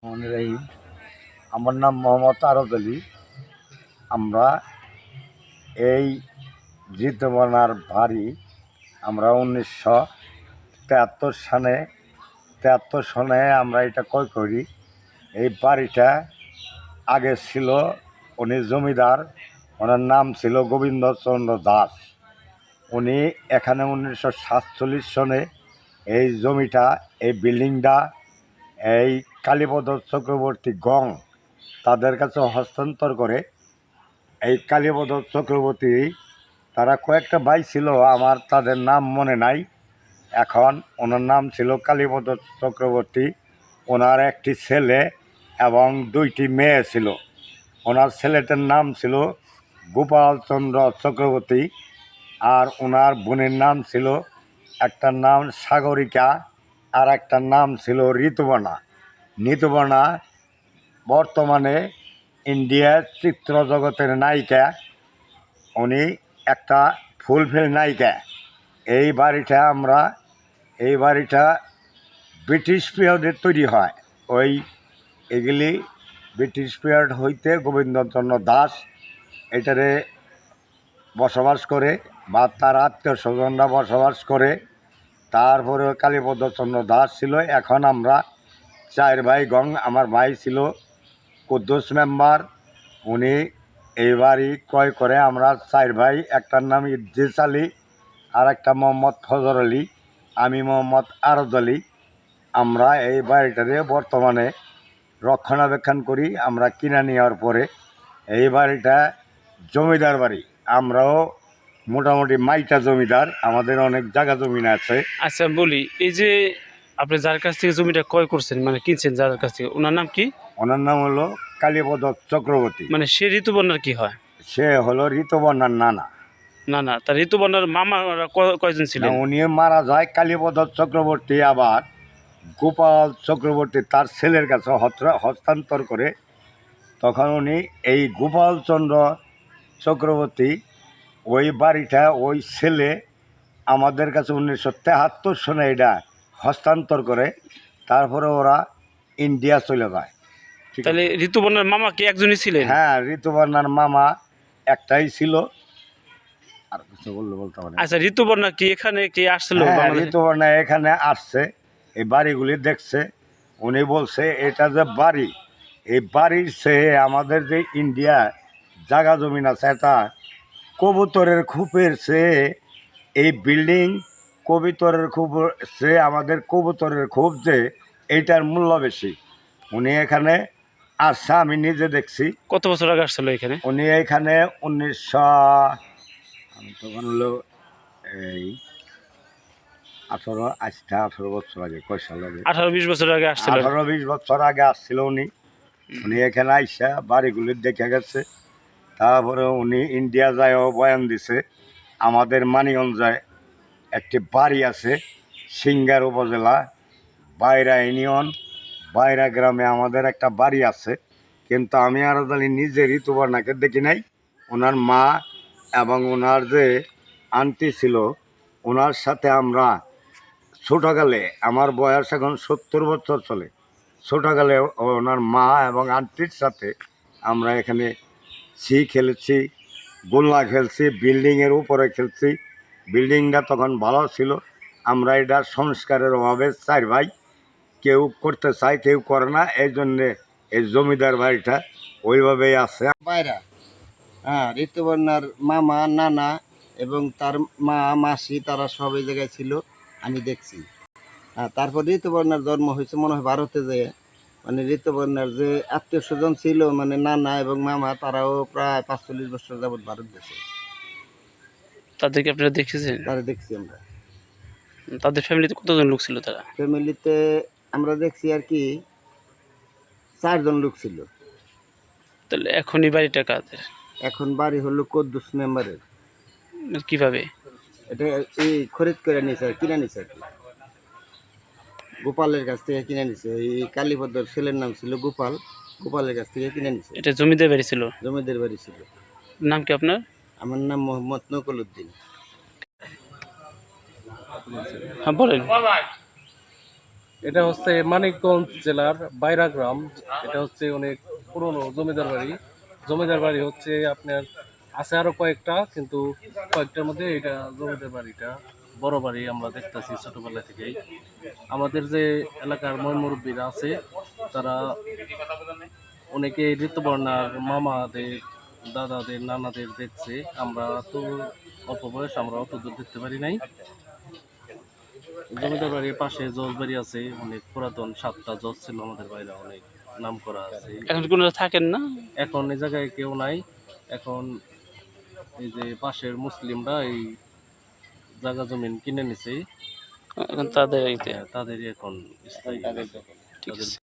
রহিম। আমার নাম মোহাম্মদ আরব আলী। আমরা এই জিতবনার বাড়ি আমরা 1973 সনে আমরা এটা ক্রয় করি। এই বাড়িটা আগে ছিল, উনি জমিদার, ওনার নাম ছিল গোবিন্দচন্দ্র দাস। উনি এখানে 1947 সনে এই জমিটা, এই বিল্ডিংটা এই কালীপদ চক্রবর্তী গং তাদের কাছে হস্তান্তর করে। এই কালীপদ চক্রবর্তী তারা কয়েকটা ভাই ছিল, আমার তাদের নাম মনে নাই এখন। ওনার নাম ছিল কালীপদ চক্রবর্তী। ওনার একটি ছেলে এবং দুইটি মেয়ে ছিল। ওনার ছেলেটার নাম ছিল গোপালচন্দ্র চক্রবর্তী, আর ওনার বোনের নাম ছিল, একটার নাম সাগরিকা আর একটার নাম ছিল ঋতুবর্ণা। ঋতুবর্ণা বর্তমানে ইন্ডিয়ার চিত্র জগতের নায়িকা, উনি একটা ফুলফিল নায়িকা। এই বাড়িটা ব্রিটিশ পিরিয়ডে তৈরি হয়। এগুলি ব্রিটিশ পিরিয়ড হইতে গোবিন্দচন্দ্র দাস এটারে বসবাস করে, বা তার আত্মীয় স্বজনরা বসবাস করে। তারপরে কালীপদচন্দ্র দাস ছিল। এখন আমরা 4 ভাই গং। আমার ভাই ছিল কুদ্দুস মেম্বার, উনি এই বাড়ি ক্রয় করে। আমরা 4 ভাই, একটার নাম ইদ্রিস আলী, আর একটা মোহাম্মদ ফজর আলী, আমি মোহাম্মদ আরদ আলী। আমরা এই বাড়িটারে বর্তমানে রক্ষণাবেক্ষণ করি। আমরা কিনে নেওয়ার পরে এই বাড়িটা জমিদার বাড়ি। আমরাও মোটামুটি মাইটা জমিদার, আমাদের অনেক জায়গা জমিন আছে। আচ্ছা বলি, এই যে আপনি যার কাছ থেকে জমিটা ক্রয় করছেন, মানে কিনছেন যার কাছ থেকে, ওনার নাম কি? ওনার নাম হলো কালীপদ চক্রবর্তী। মানে সে ঋতুবর্ণার কি হয়? সে হলো ঋতুবর্ণার নানা। না না, তার ঋতুবর্ণার মামা কয়জন না, ছিলেন? উনি মারা যায় কালীপদ চক্রবর্তী, আবার গোপাল চক্রবর্তী তার ছেলের কাছে হস্তান্তর করে। তখন উনি এই গোপালচন্দ্র চক্রবর্তী ওই বাড়িটা, ওই ছেলে আমাদের কাছে 1973 সনে এটা হস্তান্তর করে। তারপরে ওরা ইন্ডিয়া চলে যায়। ঠিক তাহলে আছে। ঋতুবর্ণার মামা কি একজনই ছিলেন? হ্যাঁ, ঋতুবর্ণার মামা একটাই ছিল। আর কিছু বলতে পারে। আচ্ছা, ঋতুবর্ণা কি এখানে কি আসছিল হ্যাঁ, বাংলাদেশে? ঋতুবর্ণা এখানে আসছে, এই বাড়িগুলি দেখছে। উনি বলছে এটা যে বাড়ি, এই বাড়ির চেয়ে আমাদের যে ইন্ডিয়া জায়গা জমিন আছে, এটা কবুতরের খোপের চেয়ে এই বিল্ডিং, কবুতরের খোপ চেয়ে আমাদের কবুতরের খোপ যে এইটার মূল্য বেশি। উনি এখানে আসছে, আমি নিজে দেখছি। কত বছর আগে আসছিল এখানে? উনি এখানে 1900, আমি তখন হলো এই 18 বছর আগে, কয় সাল আগে, 18-20 বছর আগে আসছিল। 18-20 বছর আগে আসছিল উনি। উনি এখানে আইসা বাড়িগুলি দেখে গেছে। তারপরে উনি ইন্ডিয়া যায়ও বয়ান দিছে। আমাদের মানিগঞ্জে একটি বাড়ি আছে, সিঙ্গার উপজেলা, বাইরা ইউনিয়ন, বাইরা গ্রামে আমাদের একটা বাড়ি আছে। কিন্তু আমি আরো জানি নিজে ঋতুবর্ণাকে দেখি নাই। ওনার মা এবং ওনার যে আন্টি ছিল, ওনার সাথে আমরা ছোটোকালে, আমার বয়স এখন 70 বছর চলে, ছোটোকালে ওনার মা এবং আন্টির সাথে আমরা এখানে খেলেছি, গোল্লা খেলছি, বিল্ডিংয়ের উপরে খেলছি। বিল্ডিংটা তখন ভালো ছিল। আমরা এটা সংস্কারের অভাবে 4 ভাই, কেউ করতে চায় কেউ করে না, এই জন্যে এই জমিদার বাড়িটা ওইভাবেই আছে। পায়রা, হ্যাঁ, ঋতুবর্ণার মামা, নানা এবং তার মা, মাসি, তারা সব এই জায়গায় ছিল, আমি দেখছি। হ্যাঁ, তারপর ঋতুবর্ণার জন্ম হয়েছে মনে হয় ভারতে যেয়ে। মানে ঋতুবর্ণার যে আত্মীয় স্বজন ছিল, মানে নানা এবং মামা, তারাও প্রায় 45 বছর যাবৎ ভারত গেছে। তাদেরকে আপনারা দেখেছেন? তারা দেখছি আমরা। তাদের ফ্যামিলিতে কতজন লোক ছিল তারা? ফ্যামিলিতে আমরা দেখছি আর কি 4 জন লোক ছিল। তাহলে এখন এই বাড়িটা কাদের? এখন বাড়ি হলো কুদ্দুস মেম্বারের। কিভাবে? এটা এই খরিদ করে নিছে, কিনে নিছে আর কি। গোপালের কাছ থেকে কিনে নিছে। এই কালীপদর ছেলের নাম ছিল গোপাল, গোপালের কাছ থেকে কিনে নিছে। এটা জমিদার বাড়ি ছিল? জমিদার বাড়ি ছিল। নাম কি আপনার? আমার নাম মোহাম্মদ নকুল উদ্দিন। হ্যাঁ বলেন। এটা হচ্ছে মানিকগঞ্জ জেলার বাইরা গ্রাম। এটা হচ্ছে অনেক পুরনো জমিদার বাড়ি। জমিদার বাড়ি হচ্ছে আপনার আছে আরো কয়েকটা, কিন্তু কয়েকটার মধ্যে এটা জমিদার বাড়িটা বড় বাড়ি আমরা দেখতেছি ছোটবেলা থেকেই। আমাদের যে এলাকার মুরব্বীরা আছে তারা অনেকে ঋতুবর্ণার মামাদের, দাদাদের, নানাদের দেখছে। আমরা তো অল্প বয়স, আমরা অত দূর দেখতে পারি নাই। জমিদার বাড়ির পাশে জজ বাড়ি আছে, অনেক পুরাতন 7টা জজ ছিল আমাদের বাইরে, অনেক নাম করা আছে। এখন কোনো থাকেন না? এখন এই জায়গায় কেউ নাই। এখন এই যে পাশের মুসলিমরা এই জায়গা জমিন কিনে নিছে, এখন তাদের এইতে তাদেরই এখন স্থায়ী। ঠিক আছে।